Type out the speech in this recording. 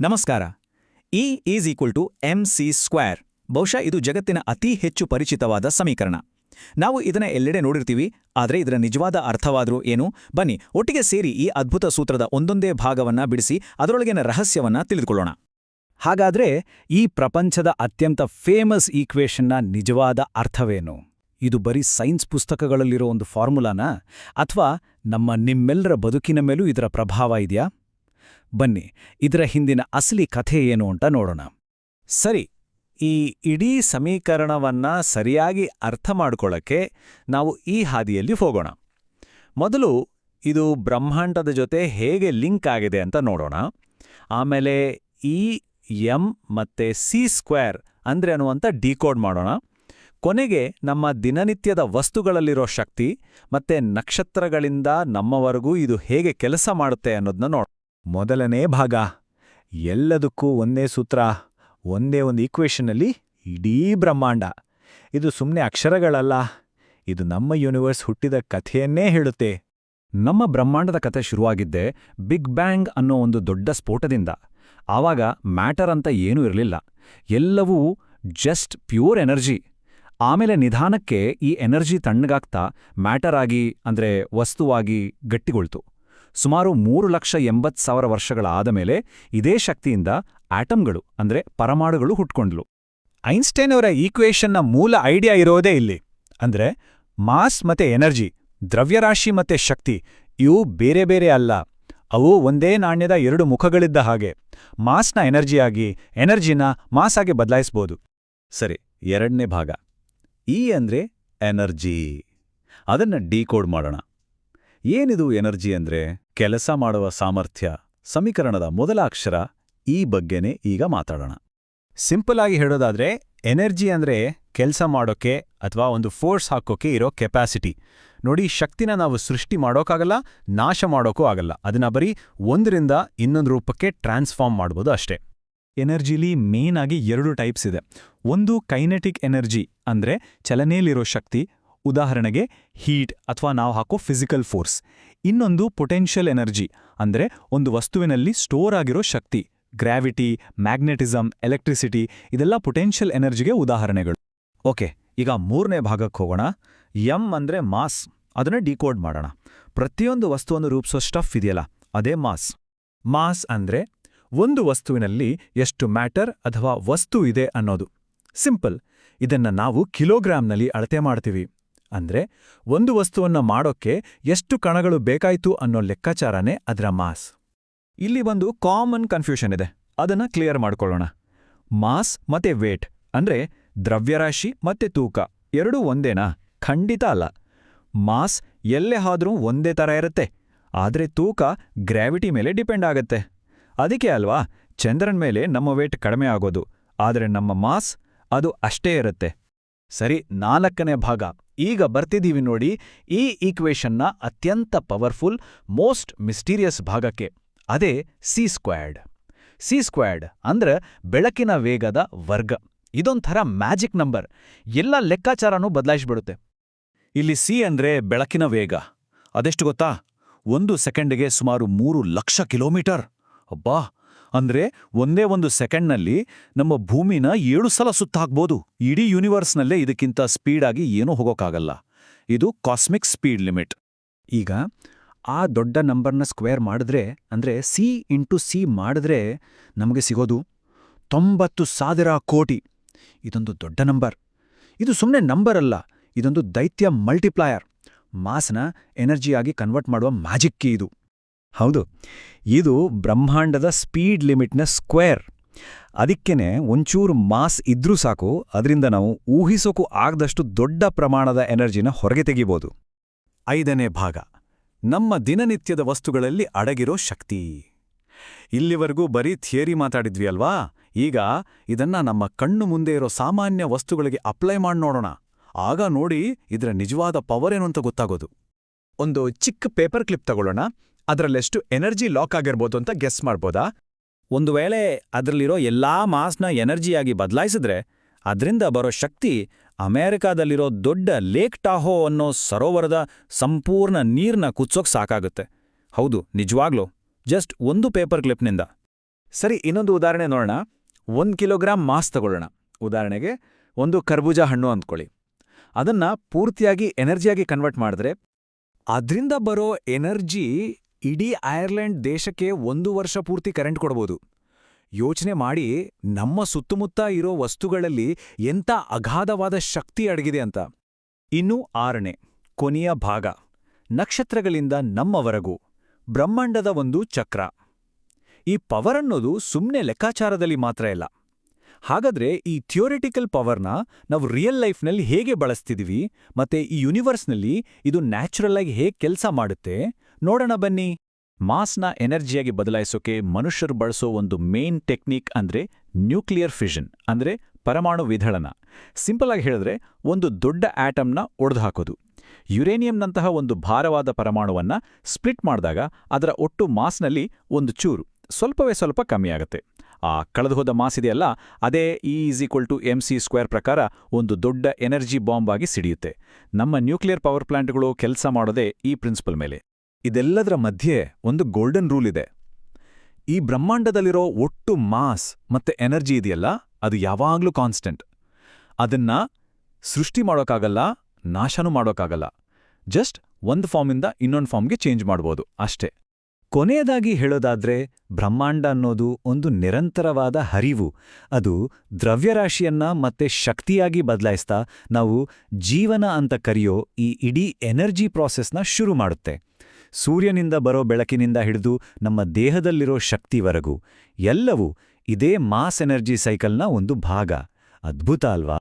ನಮಸ್ಕಾರ. E is equal to mc². ಬಹುಶಃ ಇದು ಜಗತ್ತಿನ ಅತಿ ಹೆಚ್ಚು ಪರಿಚಿತವಾದ ಸಮೀಕರಣ. ನಾವು ಇದನ್ನ ಎಲ್ಲೆಡೆ ನೋಡಿರ್ತೀವಿ, ಆದರೆ ಇದರ ನಿಜವಾದ ಅರ್ಥವಾದ್ರೂ ಏನು? ಬನ್ನಿ ಒಟ್ಟಿಗೆ ಸೇರಿ ಈ ಅದ್ಭುತ ಸೂತ್ರದ ಒಂದೊಂದೇ ಭಾಗವನ್ನ ಬಿಡಿಸಿ ಅದರೊಳಗಿನ ರಹಸ್ಯವನ್ನ ತಿಳಿದುಕೊಳ್ಳೋಣ. ಹಾಗಾದ್ರೆ ಈ ಪ್ರಪಂಚದ ಅತ್ಯಂತ ಫೇಮಸ್ ಈಕ್ವೇಷನ್ನ ನಿಜವಾದ ಅರ್ಥವೇನು? ಇದು ಬರೀ ಸೈನ್ಸ್ ಪುಸ್ತಕಗಳಲ್ಲಿರೋ ಒಂದು ಫಾರ್ಮುಲಾನಾ, ಅಥವಾ ನಿಮ್ಮೆಲ್ಲರ ಬದುಕಿನ ಮೇಲೂ ಇದರ ಪ್ರಭಾವ ಇದೆಯಾ? ಬನ್ನಿ ಇದರ ಹಿಂದಿನ ಅಸಲಿ ಕಥೆ ಏನು ಅಂತ ನೋಡೋಣ. ಸರಿ, ಈ ಇಡೀ ಸಮೀಕರಣವನ್ನ ಸರಿಯಾಗಿ ಅರ್ಥ ಮಾಡ್ಕೊಳ್ಳಕ್ಕೆ ನಾವು ಈ ಹಾದಿಯಲ್ಲಿ ಹೋಗೋಣ. ಮೊದಲು ಇದು ಬ್ರಹ್ಮಾಂಡದ ಜೊತೆ ಹೇಗೆ ಲಿಂಕ್ ಆಗಿದೆ ಅಂತ ನೋಡೋಣ. ಆಮೇಲೆ ಈ ಎಂ ಮತ್ತೆ c² ಅಂದ್ರೆ ಅನ್ನುವಂಥ ಡಿಕೋಡ್ ಮಾಡೋಣ. ಕೊನೆಗೆ ನಮ್ಮ ದಿನನಿತ್ಯದ ವಸ್ತುಗಳಲ್ಲಿರೋ ಶಕ್ತಿ ಮತ್ತೆ ನಕ್ಷತ್ರಗಳಿಂದ ನಮ್ಮವರೆಗೂ ಇದು ಹೇಗೆ ಕೆಲಸ ಮಾಡುತ್ತೆ ಅನ್ನೋದನ್ನ ನೋಡೋಣ. ಮೊದಲನೇ ಭಾಗ, ಎಲ್ಲದಕ್ಕೂ ಒಂದೇ ಸೂತ್ರ, ಒಂದೇ ಒಂದು ಈಕ್ವೇಷನ್ನಲ್ಲಿ ಇಡೀ ಬ್ರಹ್ಮಾಂಡ. ಇದು ಸುಮ್ಮನೆ ಅಕ್ಷರಗಳಲ್ಲ, ಇದು ನಮ್ಮ ಯೂನಿವರ್ಸ್ ಹುಟ್ಟಿದ ಕಥೆಯನ್ನೇ ಹೇಳುತ್ತೆ. ನಮ್ಮ ಬ್ರಹ್ಮಾಂಡದ ಕಥೆ ಶುರುವಾಗಿದ್ದೆ ಬಿಗ್ ಬ್ಯಾಂಗ್ ಅನ್ನೋ ಒಂದು ದೊಡ್ಡ ಸ್ಫೋಟದಿಂದ. ಆವಾಗ ಮ್ಯಾಟರ್ ಅಂತ ಏನೂ ಇರಲಿಲ್ಲ, ಎಲ್ಲವೂ ಜಸ್ಟ್ ಪ್ಯೂರ್ ಎನರ್ಜಿ. ಆಮೇಲೆ ನಿಧಾನಕ್ಕೆ ಈ ಎನರ್ಜಿ ತಣ್ಣಗಾಗ್ತಾ ಮ್ಯಾಟರ್ ಆಗಿ, ಅಂದ್ರೆ ವಸ್ತುವಾಗಿ ಗಟ್ಟಿಗೊಳ್ತು. ಸುಮಾರು 3,80,000 ವರ್ಷಗಳ ಆದಮೇಲೆ ಇದೇ ಶಕ್ತಿಯಿಂದ ಆಟಮ್ಗಳು ಅಂದ್ರೆ ಪರಮಾಣುಗಳು ಹುಟ್ಕೊಂಡ್ಲು. ಐನ್ಸ್ಟೈನ್ ಅವರ ಈಕ್ವೇಷನ್ನ ಮೂಲ ಐಡಿಯಾ ಇರೋದೇ ಇಲ್ಲಿ. ಅಂದ್ರೆ ಮಾಸ್ ಮತ್ತೆ ಎನರ್ಜಿ, ದ್ರವ್ಯರಾಶಿ ಮತ್ತೆ ಶಕ್ತಿ, ಇವು ಬೇರೆ ಬೇರೆ ಅಲ್ಲ, ಅವು ಒಂದೇ ನಾಣ್ಯದ ಎರಡು ಮುಖಗಳಿದ್ದ ಹಾಗೆ. ಮಾಸ್ನ ಎನರ್ಜಿಯಾಗಿ, ಎನರ್ಜಿನ ಮಾಸ್ ಆಗಿ ಬದಲಾಯಿಸ್ಬೋದು. ಸರಿ, ಎರಡನೇ ಭಾಗ, ಇ ಅಂದ್ರೆ ಎನರ್ಜಿ. ಅದನ್ನ ಡಿಕೋಡ್ ಮಾಡೋಣ. ಏನಿದು ಎನರ್ಜಿ ಅಂದ್ರೆ? ಕೆಲಸ ಮಾಡುವ ಸಾಮರ್ಥ್ಯ. ಸಮೀಕರಣದ ಮೊದಲ ಅಕ್ಷರ ಈ ಬಗ್ಗೆನೇ ಈಗ ಮಾತಾಡೋಣ. ಸಿಂಪಲ್ ಆಗಿ ಹೇಳೋದಾದ್ರೆ, ಎನರ್ಜಿ ಅಂದ್ರೆ ಕೆಲಸ ಮಾಡೋಕೆ ಅಥವಾ ಒಂದು ಫೋರ್ಸ್ ಹಾಕೋಕೆ ಇರೋ ಕೆಪಾಸಿಟಿ. ನೋಡಿ, ಶಕ್ತಿನ ನಾವು ಸೃಷ್ಟಿ ಮಾಡೋಕ್ಕಾಗಲ್ಲ, ನಾಶ ಮಾಡೋಕ್ಕೂ ಆಗಲ್ಲ. ಅದನ್ನ ಬರೀ ಒಂದರಿಂದ ಇನ್ನೊಂದು ರೂಪಕ್ಕೆ ಟ್ರಾನ್ಸ್ಫಾರ್ಮ್ ಮಾಡ್ಬೋದು ಅಷ್ಟೇ. ಎನರ್ಜಿಲಿ ಮೇನ್ ಆಗಿ 2 ಟೈಪ್ಸ್ ಇದೆ. ಒಂದು ಕೈನೆಟಿಕ್ ಎನರ್ಜಿ, ಅಂದ್ರೆ ಚಲನೆಯಲ್ಲಿರೋ ಶಕ್ತಿ, ಉದಾಹರಣೆಗೆ ಹೀಟ್ ಅಥವಾ ನಾವು ಹಾಕೋ ಫಿಸಿಕಲ್ ಫೋರ್ಸ್. ಇನ್ನೊಂದು ಪೊಟೆನ್ಷಿಯಲ್ ಎನರ್ಜಿ, ಅಂದ್ರೆ ಒಂದು ವಸ್ತುವಿನಲ್ಲಿ ಸ್ಟೋರ್ ಆಗಿರೋ ಶಕ್ತಿ. ಗ್ರಾವಿಟಿ, ಮ್ಯಾಗ್ನೆಟಿಸಮ್, ಎಲೆಕ್ಟ್ರಿಸಿಟಿ ಇದೆಲ್ಲ ಪೊಟೆನ್ಷಿಯಲ್ ಎನರ್ಜಿಗೆ ಉದಾಹರಣೆಗಳು. ಓಕೆ, ಈಗ ಮೂರನೇ ಭಾಗಕ್ಕೆ ಹೋಗೋಣ. ಎಂ ಅಂದ್ರೆ ಮಾಸ್. ಅದನ್ನ ಡಿಕೋಡ್ ಮಾಡೋಣ. ಪ್ರತಿಯೊಂದು ವಸ್ತುವನ್ನು ರೂಪಿಸೋ ಸ್ಟಫ್ ಇದೆಯಲ್ಲ, ಅದೇ ಮಾಸ್. ಮಾಸ್ ಅಂದ್ರೆ ಒಂದು ವಸ್ತುವಿನಲ್ಲಿ ಎಷ್ಟು ಮ್ಯಾಟರ್ ಅಥವಾ ವಸ್ತು ಇದೆ ಅನ್ನೋದು. ಸಿಂಪಲ್, ಇದನ್ನ ನಾವು ಕಿಲೋಗ್ರಾಂನಲ್ಲಿ ಅಳತೆ ಮಾಡ್ತೀವಿ. ಅಂದ್ರೆ ಒಂದು ವಸ್ತುವನ್ನ ಮಾಡೋಕ್ಕೆ ಎಷ್ಟು ಕಣಗಳು ಬೇಕಾಯ್ತು ಅನ್ನೋ ಲೆಕ್ಕಾಚಾರನೇ ಅದರ ಮಾಸ್. ಇಲ್ಲಿ ಒಂದು ಕಾಮನ್ ಕನ್ಫ್ಯೂಷನ್ ಇದೆ, ಅದನ್ನ ಕ್ಲಿಯರ್ ಮಾಡ್ಕೊಳ್ಳೋಣ. ಮಾಸ್ ಮತ್ತೆ ವೇಟ್ ಅಂದ್ರೆ ದ್ರವ್ಯರಾಶಿ ಮತ್ತೆ ತೂಕ ಎರಡೂ ಒಂದೇನಾ? ಖಂಡಿತ ಅಲ್ಲ. ಮಾಸ್ ಎಲ್ಲೇ ಆದ್ರೂ ಒಂದೇ ಥರ ಇರುತ್ತೆ, ಆದ್ರೆ ತೂಕ ಗ್ರಾವಿಟಿ ಮೇಲೆ ಡಿಪೆಂಡ್ ಆಗತ್ತೆ. ಅದಕ್ಕೆ ಅಲ್ವಾ ಚಂದ್ರನ್ ಮೇಲೆ ನಮ್ಮ ವೇಟ್ ಕಡಿಮೆ ಆಗೋದು, ಆದ್ರೆ ನಮ್ಮ ಮಾಸ್ ಅದು ಅಷ್ಟೇ ಇರುತ್ತೆ. ಸರಿ, 4ನೇ ಭಾಗ. ಈಗ ಬರ್ತಿದೀವಿ ನೋಡಿ ಈ ಈಕ್ವೇಷನ್ನ ಅತ್ಯಂತ ಪವರ್ಫುಲ್, ಮೋಸ್ಟ್ ಮಿಸ್ಟೀರಿಯಸ್ ಭಾಗಕ್ಕೆ. ಅದೇ c². c² ಅಂದ್ರೆ ಬೆಳಕಿನ ವೇಗದ ವರ್ಗ. ಇದೊಂಥರ ಮ್ಯಾಜಿಕ್ ನಂಬರ್, ಎಲ್ಲ ಲೆಕ್ಕಾಚಾರನೂ ಬದಲಾಯಿಸ್ಬಿಡುತ್ತೆ. ಇಲ್ಲಿ ಸಿ ಅಂದ್ರೆ ಬೆಳಕಿನ ವೇಗ. ಅದೆಷ್ಟು ಗೊತ್ತಾ? 1 ಸೆಕೆಂಡಿಗೆ ಸುಮಾರು 3 ಲಕ್ಷ ಕಿಲೋಮೀಟರ್. ಅಬ್ಬಾ! ಅಂದ್ರೆ ಒಂದೇ ಒಂದು ಸೆಕೆಂಡ್ನಲ್ಲಿ ನಮ್ಮ ಭೂಮಿನ 7 ಸಲ ಸುತ್ತಾಕ್ಬೋದು. ಇಡೀ ಯೂನಿವರ್ಸ್ನಲ್ಲೇ ಇದಕ್ಕಿಂತ ಸ್ಪೀಡಾಗಿ ಏನೂ ಹೋಗೋಕ್ಕಾಗಲ್ಲ. ಇದು ಕಾಸ್ಮಿಕ್ ಸ್ಪೀಡ್ ಲಿಮಿಟ್. ಈಗ ಆ ದೊಡ್ಡ ನಂಬರ್ನ ಸ್ಕ್ವೇರ್ ಮಾಡಿದ್ರೆ, ಅಂದ್ರೆ c ಮಾಡಿದ್ರೆ ನಮಗೆ ಸಿಗೋದು 90,000 ಕೋಟಿ. ಇದೊಂದು ದೊಡ್ಡ ನಂಬರ್. ಇದು ಸುಮ್ಮನೆ ನಂಬರ್ ಅಲ್ಲ, ಇದೊಂದು ದೈತ್ಯ ಮಲ್ಟಿಪ್ಲಾಯರ್. ಮಾಸ್ನ ಎನರ್ಜಿಯಾಗಿ ಕನ್ವರ್ಟ್ ಮಾಡುವ ಮ್ಯಾಜಿಕ್ ಕೀ ಇದು. ಹೌದು, ಇದು ಬ್ರಹ್ಮಾಂಡದ ಸ್ಪೀಡ್ ಲಿಮಿಟ್ನ ಸ್ಕ್ವೇರ್. ಅದಕ್ಕೇನೆ ಒಂಚೂರು ಮಾಸ್ ಇದ್ರೂ ಸಾಕು, ಅದರಿಂದ ನಾವು ಊಹಿಸೋಕು ಆಗದಷ್ಟು ದೊಡ್ಡ ಪ್ರಮಾಣದ ಎನರ್ಜಿನ ಹೊರಗೆ ತೆಗಿಬೋದು. 5ನೇ ಭಾಗ, ನಮ್ಮ ದಿನನಿತ್ಯದ ವಸ್ತುಗಳಲ್ಲಿ ಅಡಗಿರೋ ಶಕ್ತಿ. ಇಲ್ಲಿವರೆಗೂ ಬರೀ ಥಿಯರಿ ಮಾತಾಡಿದ್ವಿ ಅಲ್ವಾ? ಈಗ ಇದನ್ನ ನಮ್ಮ ಕಣ್ಣು ಮುಂದೆ ಇರೋ ಸಾಮಾನ್ಯ ವಸ್ತುಗಳಿಗೆ ಅಪ್ಲೈ ಮಾಡಿ ನೋಡೋಣ. ಆಗ ನೋಡಿ ಇದರ ನಿಜವಾದ ಪವರ್ ಏನು ಅಂತ ಗೊತ್ತಾಗೋದು. ಒಂದು ಚಿಕ್ಕ ಪೇಪರ್ ಕ್ಲಿಪ್ ತಗೊಳ್ಳೋಣ. ಅದರಲ್ಲೆಷ್ಟು ಎನರ್ಜಿ ಲಾಕ್ ಆಗಿರ್ಬೋದು ಅಂತ ಗೆಸ್ ಮಾಡ್ಬೋದಾ? ಒಂದು ವೇಳೆ ಅದರಲ್ಲಿರೋ ಎಲ್ಲಾ ಮಾಸ್ನ ಎನರ್ಜಿಯಾಗಿ ಬದಲಾಯಿಸಿದ್ರೆ ಅದರಿಂದ ಬರೋ ಶಕ್ತಿ ಅಮೆರಿಕಾದಲ್ಲಿರೋ ದೊಡ್ಡ ಲೇಕ್ ಟಾಹೋ ಅನ್ನೋ ಸರೋವರದ ಸಂಪೂರ್ಣ ನೀರ್ನ ಕುಚ್ಚೋಕ್ ಸಾಕಾಗುತ್ತೆ. ಹೌದು, ನಿಜವಾಗ್ಲೂ ಜಸ್ಟ್ ಒಂದು ಪೇಪರ್ ಕ್ಲಿಪ್ನಿಂದ. ಸರಿ, ಇನ್ನೊಂದು ಉದಾಹರಣೆ ನೋಡೋಣ. 1 ಕಿಲೋಗ್ರಾಂ ಮಾಸ್ ತಗೊಳ್ಳೋಣ. ಉದಾಹರಣೆಗೆ ಒಂದು ಕರ್ಬೂಜ ಹಣ್ಣು ಅಂದ್ಕೊಳ್ಳಿ. ಅದನ್ನ ಪೂರ್ತಿಯಾಗಿ ಎನರ್ಜಿಯಾಗಿ ಕನ್ವರ್ಟ್ ಮಾಡಿದ್ರೆ ಅದ್ರಿಂದ ಬರೋ ಎನರ್ಜಿ ಇಡೀ ಐರ್ಲೆಂಡ್ ದೇಶಕ್ಕೆ 1 ವರ್ಷ ಪೂರ್ತಿ ಕರೆಂಟ್ ಕೊಡ್ಬೋದು. ಯೋಚನೆ ಮಾಡಿ, ನಮ್ಮ ಸುತ್ತಮುತ್ತ ಇರೋ ವಸ್ತುಗಳಲ್ಲಿ ಎಂಥ ಅಗಾಧವಾದ ಶಕ್ತಿ ಅಡಗಿದೆ ಅಂತ. ಇನ್ನು 6ನೇ ಕೊನೆಯ ಭಾಗ, ನಕ್ಷತ್ರಗಳಿಂದ ನಮ್ಮವರೆಗೂ ಬ್ರಹ್ಮಾಂಡದ ಒಂದು ಚಕ್ರ. ಈ ಪವರ್ ಅನ್ನೋದು ಸುಮ್ಮನೆ ಲೆಕ್ಕಾಚಾರದಲ್ಲಿ ಮಾತ್ರ ಇಲ್ಲ. ಹಾಗಾದ್ರೆ ಈ ಥಿಯೋರಿಟಿಕಲ್ ಪವರ್ನ ನಾವು ರಿಯಲ್ ಲೈಫ್ನಲ್ಲಿ ಹೇಗೆ ಬಳಸ್ತಿದೀವಿ, ಮತ್ತೆ ಈ ಯೂನಿವರ್ಸ್ನಲ್ಲಿ ಇದು ನ್ಯಾಚುರಲ್ ಆಗಿ ಹೇಗೆ ಕೆಲಸ ಮಾಡುತ್ತೆ ನೋಡೋಣ ಬನ್ನಿ. ಮಾಸ್ನ ಎನರ್ಜಿಯಾಗಿ ಬದಲಾಯಿಸೋಕೆ ಮನುಷ್ಯರು ಬಳಸೋ ಒಂದು ಮೇನ್ ಟೆಕ್ನಿಕ್ ಅಂದ್ರೆ ನ್ಯೂಕ್ಲಿಯರ್ ಫಿಷನ್, ಅಂದ್ರೆ ಪರಮಾಣು ವಿದಳನ. ಸಿಂಪಲ್ ಆಗಿ ಹೇಳಿದ್ರೆ ಒಂದು ದೊಡ್ಡ ಆಟಮ್ನ ಒಡೆದು ಹಾಕೋದು. ಯುರೇನಿಯಂನಂತಹ ಒಂದು ಭಾರವಾದ ಪರಮಾಣುವನ್ನ ಸ್ಪ್ಲಿಟ್ ಮಾಡಿದಾಗ ಅದರ ಒಟ್ಟು ಮಾಸ್ನಲ್ಲಿ ಒಂದು ಚೂರು ಸ್ವಲ್ಪವೇ ಸ್ವಲ್ಪ ಕಮ್ಮಿಯಾಗುತ್ತೆ. ಆ ಕಳೆದುಹೋದ ಮಾಸ್ ಇದೆಯಲ್ಲ, ಅದೇ E=mc² ಪ್ರಕಾರ ಒಂದು ದೊಡ್ಡ ಎನರ್ಜಿ ಬಾಂಬ್ ಆಗಿ ಸಿಡಿಯುತ್ತೆ. ನಮ್ಮ ನ್ಯೂಕ್ಲಿಯರ್ ಪವರ್ ಪ್ಲಾಂಟ್ಗಳು ಕೆಲಸ ಮಾಡೋದೇ ಈ ಪ್ರಿನ್ಸಿಪಲ್ ಮೇಲೆ. ಇದೆಲ್ಲದರ ಮಧ್ಯೆ ಒಂದು ಗೋಲ್ಡನ್ ರೂಲ್ ಇದೆ. ಈ ಬ್ರಹ್ಮಾಂಡದಲ್ಲಿರೋ ಒಟ್ಟು ಮಾಸ್ ಮತ್ತೆ ಎನರ್ಜಿ ಇದೆಯಲ್ಲ, ಅದು ಯಾವಾಗ್ಲೂ ಕಾನ್ಸ್ಟೆಂಟ್. ಅದನ್ನ ಸೃಷ್ಟಿ ಮಾಡೋಕ್ಕಾಗಲ್ಲ, ನಾಶನೂ ಮಾಡೋಕ್ಕಾಗಲ್ಲ. ಜಸ್ಟ್ ಒಂದು ಫಾರ್ಮಿಂದ ಇನ್ನೊಂದು ಫಾರ್ಮ್ಗೆ ಚೇಂಜ್ ಮಾಡ್ಬೋದು ಅಷ್ಟೇ. ಕೊನೆಯದಾಗಿ ಹೇಳೋದಾದ್ರೆ, ಬ್ರಹ್ಮಾಂಡ ಅನ್ನೋದು ಒಂದು ನಿರಂತರವಾದ ಹರಿವು. ಅದು ದ್ರವ್ಯರಾಶಿಯನ್ನ ಮತ್ತೆ ಶಕ್ತಿಯಾಗಿ ಬದಲಾಯಿಸ್ತಾ ನಾವು ಜೀವನ ಅಂತ ಕರೆಯೋ ಈ ಇಡೀ ಎನರ್ಜಿ ಪ್ರಾಸೆಸ್ನ ಶುರು ಮಾಡುತ್ತೆ. ಸೂರ್ಯನಿಂದ ಬರೋ ಬೆಳಕಿನಿಂದ ಹಿಡಿದು ನಮ್ಮ ದೇಹದಲ್ಲಿರೋ ಶಕ್ತಿವರೆಗೂ ಎಲ್ಲವೂ ಇದೇ ಮಾಸ್ ಎನರ್ಜಿ ಸೈಕಲ್ನ ಒಂದು ಭಾಗ. ಅದ್ಭುತ ಅಲ್ವಾ?